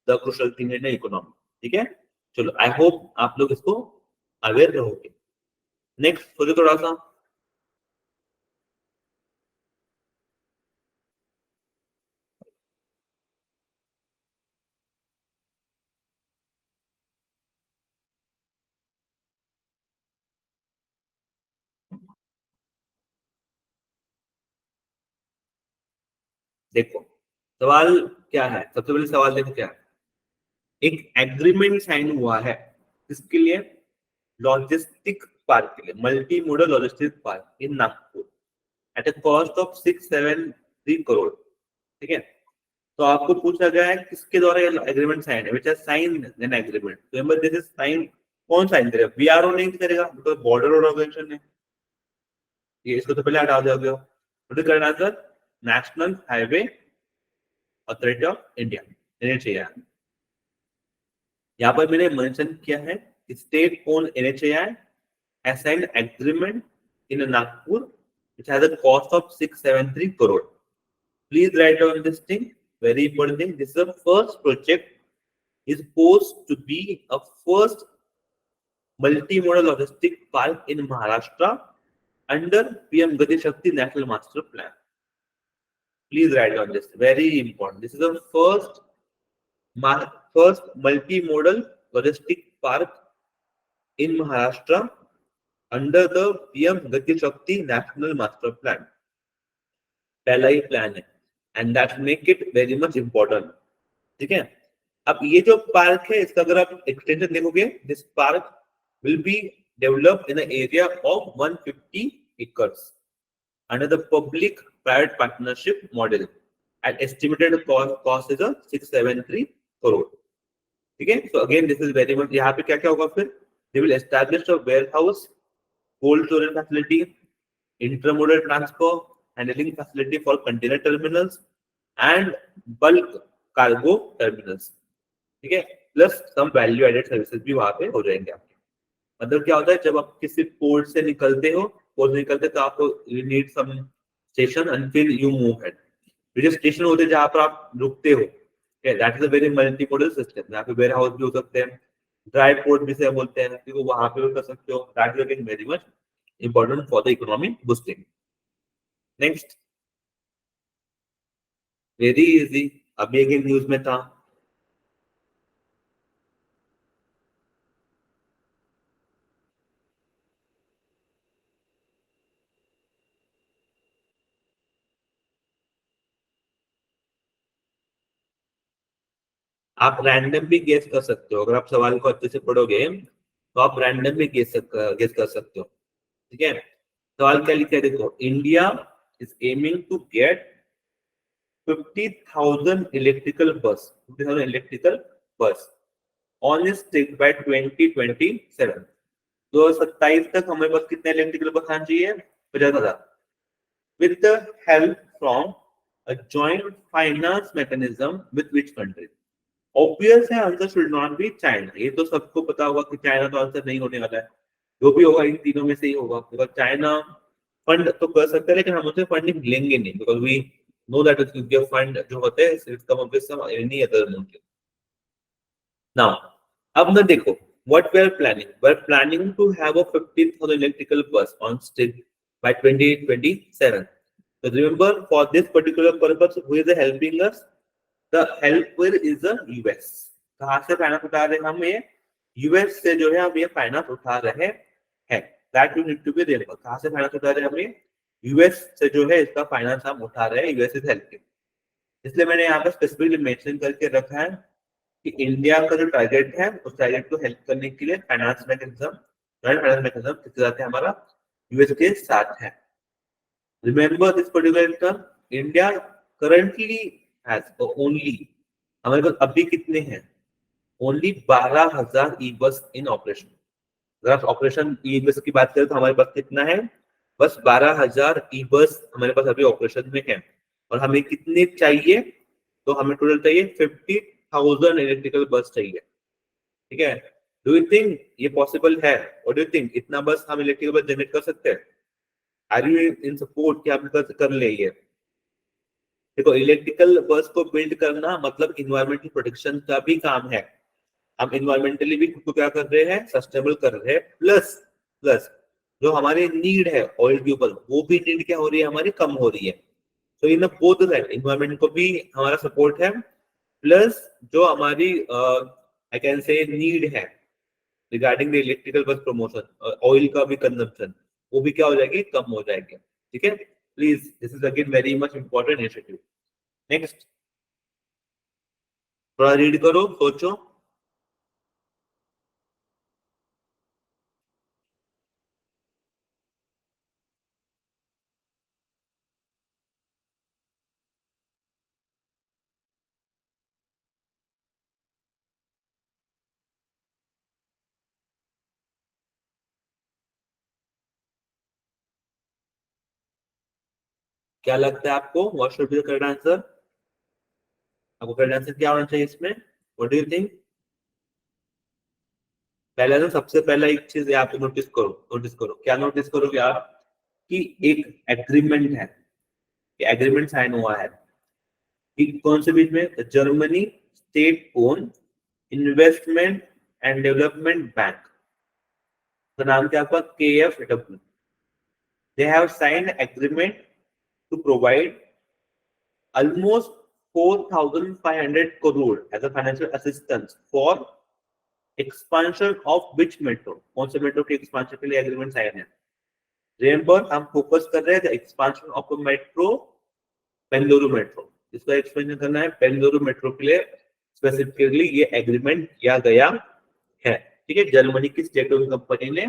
Speaker 1: the crucial thing in economy. ठीक है, चलो आई होप आप लोग इसको अवेयर रहोगे। नेक्स्ट सोचो थोड़ा सा, देखो सवाल क्या है, सबसे पहले सवाल देखो क्या है। एक एग्रीमेंट साइन हुआ है किसके लिए, लॉजिस्टिक पार्क के लिए, multi modal logistic park in Nagpur at a cost of 673 crore. ठीक है, तो आपको पूछा गया है किसके द्वारा ये एग्रीमेंट साइन है, which has sign an agreement. तो रिमेंबर दिस इज साइन, कौन साइन करेगा, बीआरओ नहीं करेगा, बिकॉज़ बॉर्डर ऑर्गेनाइजेशन है ये, इसको तो पहले हटा दोगे। तो करना answer national highway authority of India NHAI. यहाँ पर मैंने मेंशन किया है state own NHAI has signed agreement in Nagpur which has a cost of 673 crore. Please write down this thing. Very important thing. This is the first project is supposed to be a first multimodal logistic park in Maharashtra under PM Gati Shakti National Master Plan. Please write down this. Very important. This is the first multimodal logistic park in Maharashtra under the PM Gati Shakti National Master Plan. पहला ही plan है and that make it very much important. ठीक है, अब ये जो park है इसका अगर आप एक्सटेंशन देखोगे, this park will be develop in area of 150 acres under the public private partnership model at estimated cost is 673 crore. ठीक है, so again this is very much, यहाँ पे क्या क्या होगा फिर, they will establish a warehouse, cold storage facility, intermodal transport, handling facility for container terminals and bulk cargo terminals। ठीक है, plus some value added services भी वहां पे हो जाएंगे आपके। मतलब क्या होता है, जब आप किसी पोर्ट से निकलते हो, पोर्ट से निकलते तो आपको you need some station and फिर यू मूव हेड। जो स्टेशन होते हैं जहाँ पर आप रुकते हो, that is a very multi modal system. यहाँ पे वेयर हाउस भी हो सकते हैं, ड्राई पोर्ट भी से बोलते हैं, तो वहां पे भी कर सकते हो। That is again very much important for the economic boosting। Next, very easy, अभी अगेन न्यूज में था। आप रैंडम भी गेस कर सकते हो, अगर आप सवाल को अच्छे से पढ़ोगे तो आप रैंडम भी गेस कर सकते हो। ठीक है, सवाल क्या लिखा है देखो, India is aiming to get 50,000 electrical bus, 50,000 electrical बस ऑन इज स्टिक बाय 2027। 2027 तक हमारे पास कितने इलेक्ट्रिकल बस आना चाहिए? 50,000, with the help from a joint finance mechanism with which country? Obvious है answer should not be China, ये तो सबको पता होगा कि चाइना तो आंसर नहीं होने वाला है, जो भी होगा इन तीनों में से ही होगा, बिकॉज चाइना फंड तो कर सकता है लेकिन हम उसे फंडिंग लेंगे नहीं, बिकॉज वी नो दैट क्योंकि फंड जो होते हैं सिर्फ come of some any other amount. Now अब ना देखो, what we are planning to have a 15,000 electrical bus on stick by 2027. So remember, for this particular purpose, who is helping us? The helper is the US. कहाँ से finance उठा रहे हैं हम? ये यूएस से जो है हम ये फाइनेंस उठा रहे हैं। That you need to be remember. कहाँ से फाइनेंस उठा रहे हैं हम? ये यूएस से जो है इसका फाइनेंस हम उठा रहे हैं, यूएस इज हेल्पिंग। इसलिए मैंने यहाँ पर स्पेसिफिकली मेंशन करके रखा है कि इंडिया का जो टारगेट है उस टारगेट को हेल्प करने के लिए फाइनेंस मैकेनिज्म, फाइनेंस मैकेनिज्म किसके साथ है? हमारा यूएस के साथ है। Remember this particular term, India currently has only, हमारे पास अभी कितने हैं? ओनली 12,000 ई बस इन ऑपरेशन। अगर आप ऑपरेशन ई बस की बात करें तो हमारे पास कितना है? बस 12,000 ई बस हमारे पास अभी ऑपरेशन में है। और हमें कितने चाहिए? तो हमें टोटल चाहिए 50,000 इलेक्ट्रिकल बस चाहिए। ठीक है, डू यू थिंक ये पॉसिबल है? और डू यू थिंक इतना बस हम इलेक्ट्रिकल बस जनरेट कर सकते हैं? आर यू इन सपोर्ट कि हम कर ले ये? देखो, इलेक्ट्रिकल बस को बिल्ड करना मतलब इन्वायरमेंटल प्रोटेक्शन का भी काम है। हम इन्वायरमेंटली भी खुद को क्या कर रहे हैं? सस्टेनेबल कर रहे हैं। प्लस प्लस जो हमारी नीड है ऑयल के ऊपर, वो भी नीड क्या हो रही है? हमारी कम हो रही है। तो इन बोथ साइड इन्वायरमेंट को भी हमारा सपोर्ट है, प्लस जो हमारी आई कैन से नीड है रिगार्डिंग द इलेक्ट्रिकल बस प्रमोशन, ऑयल का भी कंजम्पशन, वो भी क्या हो जाएगी? कम हो जाएगी। ठीक है, please, this is again very much important initiative. Next, थोड़ा रीड करो, सोचो। क्या लगता है आपको? What should be the correct answer? आपको करेक्ट आंसर क्या होना चाहिए इसमें? What do you think? पहले तो सबसे पहला एक चीज आप नोटिस करो, क्या नोटिस करोगे आप? कि एक एग्रीमेंट है, एग्रीमेंट साइन हुआ है कि कौन से बीच में? Germany state own investment and development bank, तो नाम क्या आपका? KfW। They have sign agreement to provide almost 4,500 crore as a financial assistance for expansion of which metro? कौन से मेट्रो के एक्सपांशन के लिए एग्रीमेंट साइन है? रिमेंबर, हम फोकस कर रहे हैं expansion of metro, Bengaluru metro. इसका एक्सपेंशन करना है बेंगलुरु मेट्रो के लिए, स्पेसिफिकली ये एग्रीमेंट किया गया है। ठीक है, जर्मनी की स्टेट ओन कंपनी ने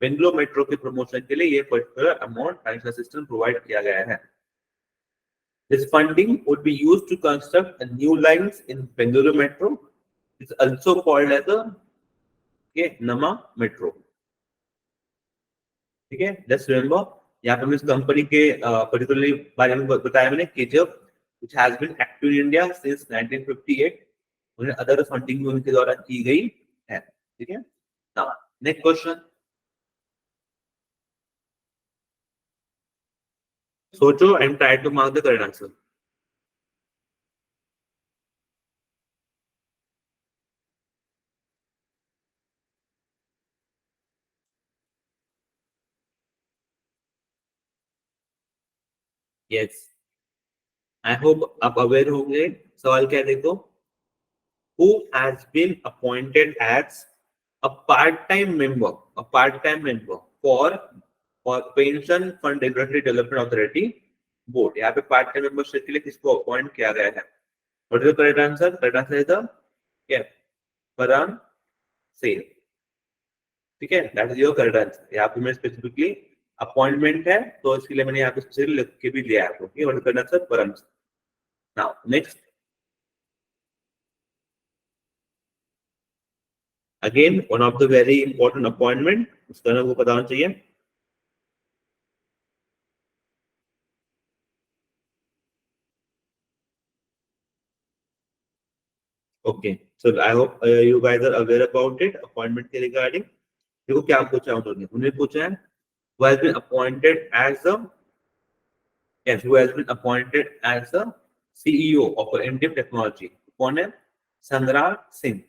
Speaker 1: बेंगलुरु मेट्रो के प्रमोशन के लिए ये particular amount financial assistance provide किया गया है। This funding would be used to construct a new lines in Bengaluru Metro. It's also called as a Nama Metro. ठीक है, जस्ट रिमेंबर, यहाँ पे इस कंपनी के पर्टिकुलरली बारे में बताया मैंने, KGF which has been active in India since 1958. उन्हें अदर फंडिंग भी उनके द्वारा की गई है। ठीक है, नाउ नेक्स्ट क्वेश्चन, सोचो and try to mark the correct answer. Yes, I hope आप अवेयर होंगे। सवाल क्या है देखो, who has been appointed as a part-time member, for pension fund regulatory development authority board. यहाँ पे पार्ट टाइम मेंबरशिप के लिए किसको अपॉइंट किया गया है? What is the correct answer? Correct answer is the ठीक है, परम सेल, ठीक है, that is your correct answer. यहाँ पे मैं स्पेसिफिकली अपॉइंटमेंट है तो इसके लिए मैंने यहाँ पे स्पेसिफिकली लिख के भी दिया है आपको, ठीक है, करेक्ट आंसर परम सेल। Now next, again one of the very important appointment, उसका नाम को बताना चाहिए। Okay, so I hope you guys are aware about it, appointment के रिगार्डिंग। देखो क्या पूछा है उन्होंने, पूछा है who has been appointed as a, yes, who has been appointed as the CEO of Indian technology, कौन है? संग्राम सिंह।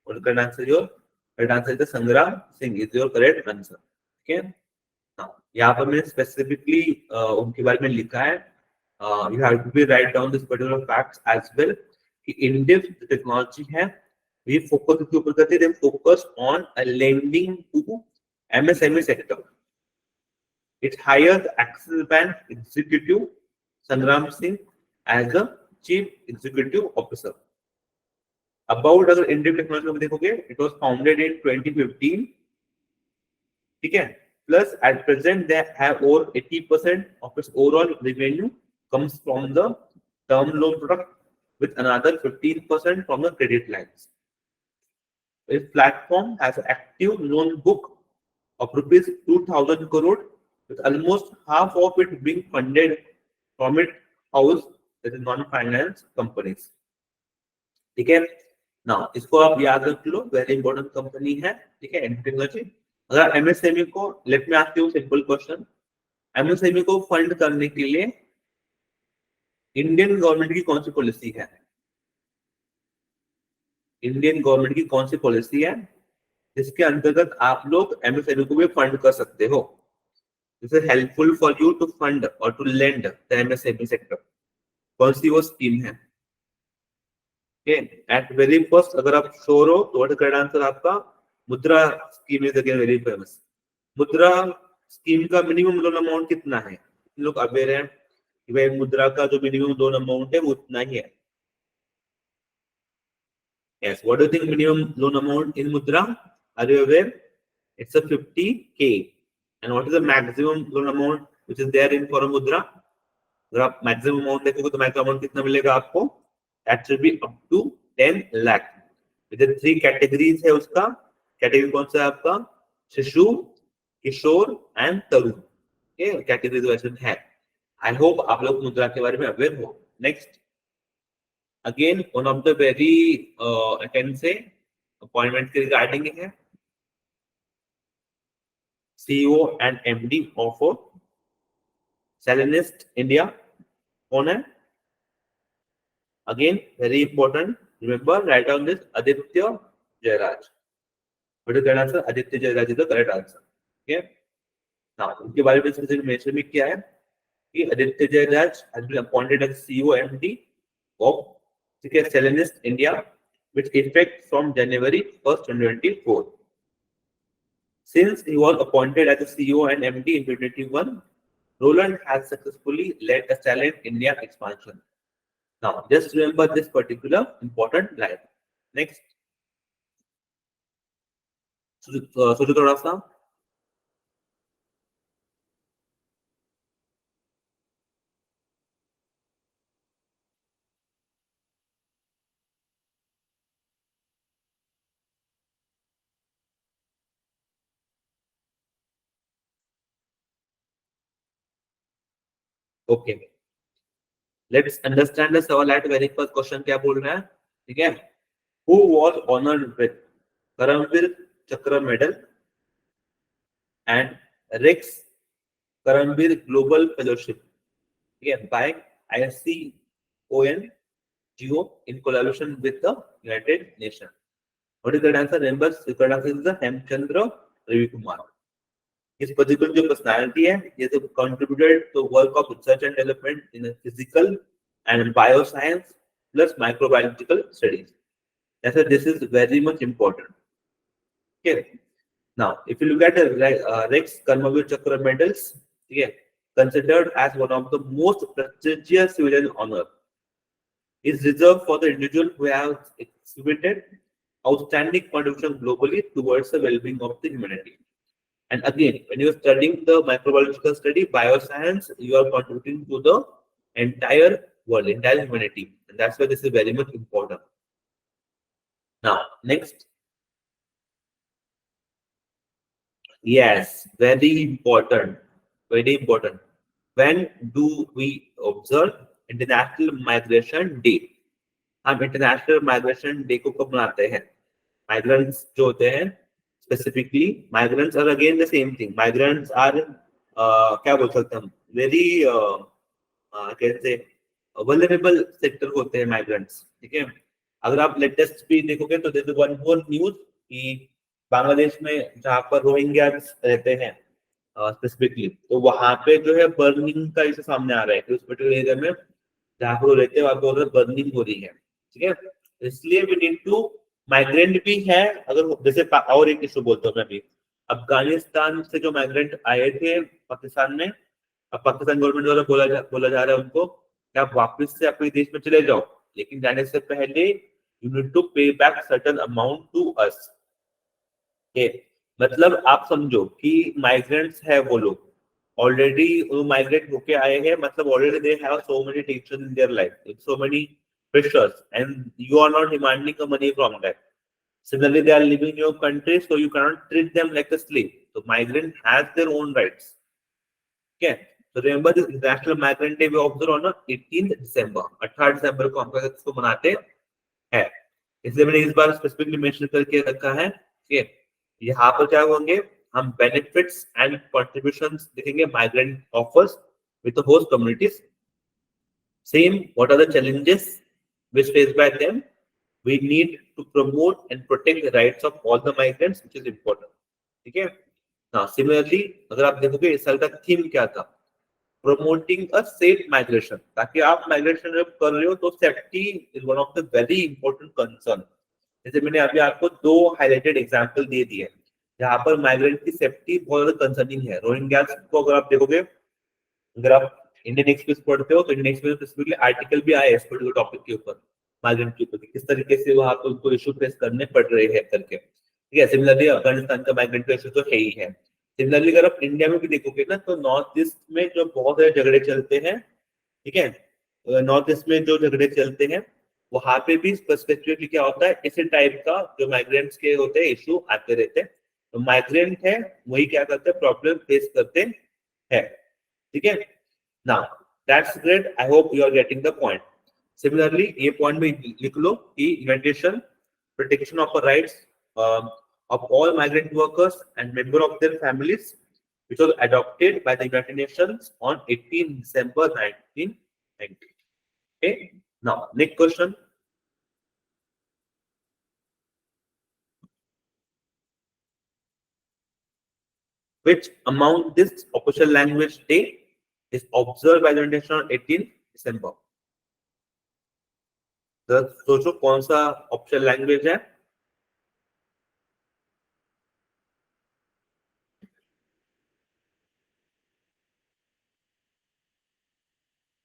Speaker 1: और correct answer, your correct answer is Sangram Singh is your correct answer, ठीक है। यहाँ पर मैंने स्पेसिफिकली उनके बारे में लिखा है, you have to be write down this particular facts as well, कि इंडियन टेक्नोलॉजी है ये फोकस इसके ऊपर करते हैं, focus on lending to MSME sector. It hired Axis bank executive Sangram Singh as a chief executive officer. About अगर Indian technology में देखोगे, इट वाज फाउंडेड इन 2015, ठीक है, plus at present they have over 80% of its overall revenue comes from the term loan product, with another 15% from the credit lines. Its platform has an active loan book of rupees 2000 crore, with almost half of it being funded from its house, that is non-finance companies, ठीक है ना। इसको आप याद रख लो, very important company है, ठीक है, टेक्नोलॉजी। अगर एमएसएमई को, let me ask you simple question, MSME को फंड करने के लिए इंडियन गवर्नमेंट की कौन सी पॉलिसी है? इंडियन गवर्नमेंट की कौन सी पॉलिसी है जिसके अंतर्गत आप लोग एमएसएमई को भी फंड कर सकते हो? This is helpful for you to fund और to lend the MSME sector. कौन सी वो स्कीम है? एट वेरी फर्स्ट अगर आप श्योर हो तो व्हाट करेक्ट आंसर आपका? मुद्रा scheme is again very famous. मुद्रा स्कीम का मिनिमम लोन अमाउंट कितना है? लोग अवेयर है कि भाई मुद्रा का जो मिनिमम लोन अमाउंट है वो उतना ही है। Yes, what do you think minimum loan amount in Mudra? Are you aware? It's a 50K. And what is the maximum loan amount which is there in for a Mudra? अगर आप maximum amount देखोगे तो maximum amount कितना मिलेगा आपको? That should be up to 10 lakh. इधर 3 categories है उसका। कैटेगरी कौन सा है आपका? शिशु, किशोर एंड तरुण, ये कैटेगरीज वैसे है। आई होप आप लोग मुद्रा के बारे में अवेयर हो। Next, again one of the very से अपॉइंटमेंट के रिगार्डिंग है, सीईओ एंड एमडी ऑफ सेलेनिस्ट इंडिया, कौन है? Again very important, remember write down this, Aditya Jairaj. Correct answer Aditya Jairaj is the correct answer, ठीक है ना। उनके बारे में मेंशन भी किया है कि Aditya Jayaraj has been appointed as CEO MD of, ठीक है, सेलेनिस्ट India with effect from January 1st, 2024. Since he was appointed as a CEO and MD in 2021, Roland has successfully led the Talent India expansion. Now, just remember this particular important line. Next, सोचो थोड़ा सा। Okay, let's understand the सवाल at very first question क्या बोल रहा है, ठीक है। Who was honoured with Karamveer Chakra medal and Rex Karamveer global fellowship, ठीक है, by ICON GO in collaboration with the United Nations? What is the answer? Remember, the correct answer is the Hemchandra Ravi Kumar. इस particular जो personality है, ये तो contributed to work of research and development in the physical and bioscience plus microbiological studies. That's why this is very much important. Okay. Now, if you look at the Rex Karmavir Chakra medals, okay, considered as one of the most prestigious civilian honor. is reserved for the individual who has exhibited outstanding contribution globally towards the well-being of the humanity. And again, when you're studying the microbiological study, bioscience, you are contributing to the entire world, entire humanity. And that's why this is very much important. Now, next. Yes, very important. Very important. When do we observe International Migration Day? हम international migration day को कब मनाते हैं? Migrants जो होते हैं specifically, migrants are again the same thing. Migrants are क्या बोल सकते हैं हम, वेरी कैसे वल्नरेबल सेक्टर होते हैं माइग्रेंट्स. ठीक है, अगर आप लेटेस्ट भी देखोगे तो there is one more news कि बांग्लादेश में जहाँ पर रोहिंग्या रहते हैं स्पेसिफिकली, तो वहां पे जो है बर्निंग का इशू सामने आ रहा है कि उस पर्टिकुलर एरिया में जहाँ पर वो रहते हैं वहां पर बर्निंग हो रही है. ठीक है, इसलिए वी नीड टू माइग्रेंट भी है. अगर जैसे और एक इशू बोलता हूँ मैं भी, अफगानिस्तान से जो माइग्रेंट आए थे पाकिस्तान में, अब पाकिस्तान गवर्नमेंट द्वारा बोला जा रहा है उनको कि आप वापस से अपने देश में चले जाओ, लेकिन जाने से पहले you need to pay back certain amount to us. मतलब आप समझो कि माइग्रेंट्स है वो लोग, ऑलरेडी वो माइग्रेट होके आए हैं, मतलब already they have so many tension in their life, so many pressures, and you are not demanding the money from them. Similarly, they are living in your country, so you cannot treat them like a slave. So migrant has their own rights. Okay, so remember this International Migrant Day we observe on 18th December. 18 दिसंबर को हम इसको मनाते हैं. इसलिए मैंने इस बार specifically mention करके रखा है कि यहाँ पर क्या होंगे, हम बेनिफिट्स एंड कॉन्ट्रीब्यूशंस देखेंगे migrant offers with the host communities. Same, what are the challenges which faced by them. We need to promote and protect the rights of all the migrants, which is important. ठीक है. Now, similarly, अगर आप देखोगे इस साल का theme क्या था, promoting a safe migration. ताकि आप माइग्रेशन जब कर रहे हो तो safety is one of the very important concern. जैसे मैंने अभी आपको 2 हाईलाइटेड एग्जांपल दे दिए जहां पर माइग्रेंट की सेफ्टी बहुत ज्यादा कंसर्निंग है. रोहिंग्या को अगर आप देखोगे, अगर आप इंडियन एक्सप्रेस पढ़ते हो तो इंडियन एक्सप्रेस स्पेसिफिकली आर्टिकल भी आया इस पर्टिकुलर टॉपिक के ऊपर, माइग्रेंट के ऊपर, किस तरीके से वहां पर उनको इशू फेस करने पड़ रहे हैं करके. ठीक है, सिमिलरली अफगानिस्तान का माइग्रेंट का इशू तो है ही है. सिमिलरली अगर आप इंडिया में भी देखोगे ना, तो नॉर्थ ईस्ट में जो बहुत सारे झगड़े चलते हैं, ठीक है, नॉर्थ ईस्ट में जो झगड़े चलते हैं वहां पे भी स्पेसिफिकली क्या होता है, इसी टाइप का जो माइग्रेंट्स के होते हैं इशू आते रहते हैं. तो माइग्रेंट है वही क्या करते हैं, प्रॉब्लम फेस करते हैं. ठीक है. Now, that's great. I hope you are getting the point. Similarly, ये point में लिख लो कि United protection of the rights of all migrant workers and member of their families, which was adopted by the United Nations on 18 December 1990. Okay. Now, next question. Which among this official language day is observed by the United Nations on 18 December? तो सोचो कौन सा optional language है.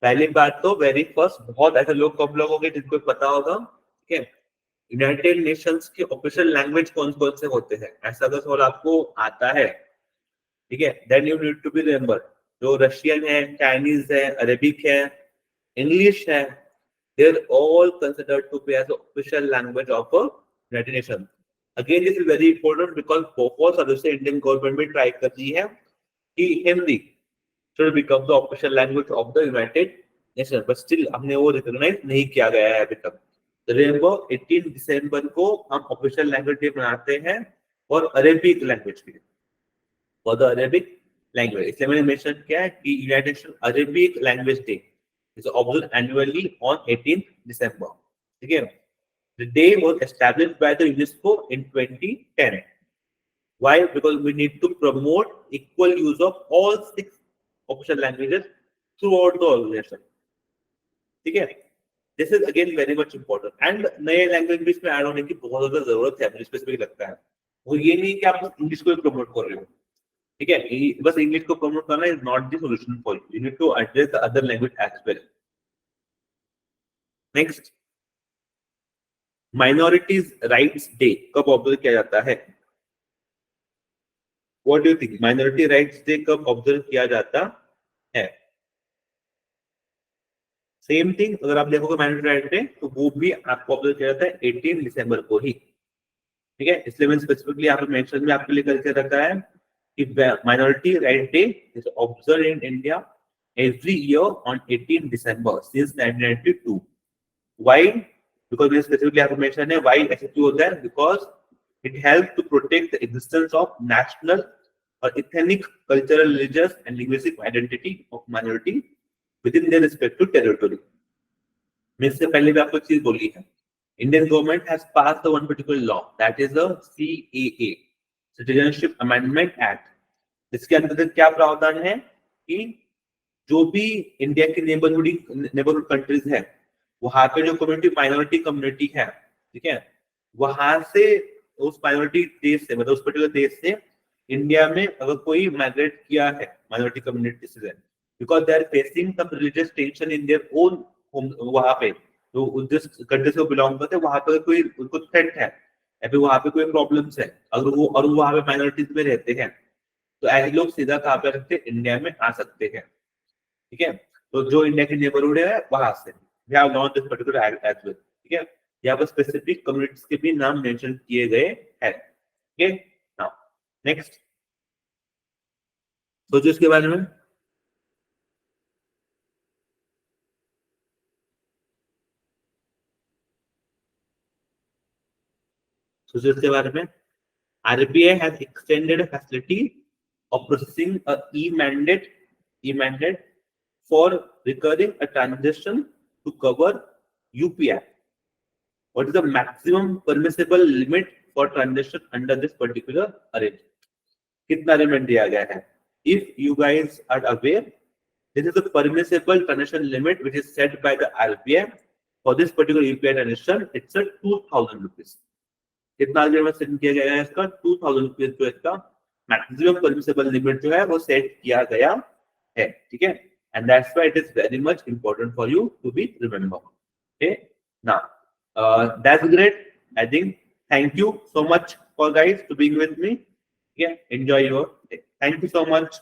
Speaker 1: पहली बात तो very first, बहुत ऐसे लोग कम लोग होंगे जिनको पता होगा. ठीक है, यूनाइटेड नेशंस के ऑफिशियल लैंग्वेज कौन कौन से होते हैं, ऐसा अगर सवाल आपको आता है, ठीक है, then you need to be remember जो रशियन है, चाइनीज है, अरेबिक है, इंग्लिश है, they are all considered to be as the official language of a United Nations. Again, this is very important because बहुत सालों से इंडियन गवर्नमेंट में try कर रही है कि Hindi should become the official language of the United Nations, but still हमने वो रिकॉग्नाइज नहीं किया गया है अभी तक. रिमेंबर 18 दिसंबर को हम ऑफिशियल लैंग्वेज डे मनाते हैं और अरेबिक लैंग्वेज के, फॉर द अरेबिक लैंग्वेज. इसलिए मैंने मेंशन किया है कि United nation Arabic language day is observed annually on 18th December. Again, the day was established by the UNESCO in 2010. Why? Because we need to promote equal use of all 6 official languages throughout the organization. ठीक है, this is again very much important. And नए language भी इसमें add होने की बहुत ज्यादा जरूरत है, मुझे स्पेसिफिक लगता है. वो ये नहीं कि आप इंग्लिश को प्रमोट कर रहे हो. ठीक है, बस इंग्लिश को प्रमोट करना is not the solution for you. You need to address the other language as well. Next, minorities rights day कब ऑब्जर्व किया जाता है? What do you think, minority rights day कब ऑब्जर्व किया जाता है? सेम थिंग, अगर आप देखोगे माइनॉरिटी राइट डे तो वो भी आपको ऑब्जर्व किया जाता है 18 दिसंबर को ही, ठीक है। इसलिए मैंने स्पेसिफिकली यहाँ पे मेंशन भी आपके लिए करके रखा है कि minority right day is observe in India every year on 18 December since 1992. Why? Because we specifically have to mention why ऐसे क्यों होता है? Because it helps to protect the existence of national or ethnic, cultural, religious, and linguistic identity of minority within their respective territory. मैं इससे पहले भी आपको एक चीज बोली है, Indian government has passed one particular law that is the CAA, Citizenship Amendment Act. इसके अंतर्गत क्या प्रावधान है कि जो भी इंडिया की नेबरहुड कंट्रीज है, वहां पे जो कम्युनिटी माइनॉरिटी कम्युनिटी है, ठीक है, वहां से उस माइनॉरिटी देश से, मतलब उस पर्टिकुलर देश से इंडिया में अगर कोई माइग्रेट किया है माइनॉरिटी कम्युनिटी से, because they are facing some religious tension in their own home, वहां पे तो जिस कंट्री से वो बिलोंग करते हैं वहां पे कोई उनको थ्रेट है या फिर वहां पे कोई प्रॉब्लम्स है, अगर वो और वहां पे माइनॉरिटीज में रहते हैं, तो ऐसे लोग सीधा कहाँ पे रखते इंडिया में आ सकते हैं, ठीक है। तो जो इंडिया की नेबरहुड है वहां से we have launch this particular act as well, ठीक है। यहाँ पर स्पेसिफिक कम्युनिटीज के भी नाम मेंशन किए गए हैं, ठीक है। नाउ नेक्स्ट, सोचो इसके बारे में। सोचो इसके बारे में। RBI has extended a facility of processing a e-mandate for recurring a transaction to cover UPI. What is the maximum permissible limit for transaction under this particular arrangement? कितना लिमिट दिया गया है? If you guys are aware, this is the permissible transaction limit which is set by the RBI for this particular UPI transaction. It's a 2000 rupees. कितना limit set किया गया है इसका? 2000 rupees जो इसका मैक्सिमम परमिसेबल लिमिट जो है वो सेट किया गया है, ठीक है। And that's why it is very much important for you to be remember, okay. Now that's great, I think. Thank you so much for guys to being with me, ठीक है। Enjoy your day, thank you so much.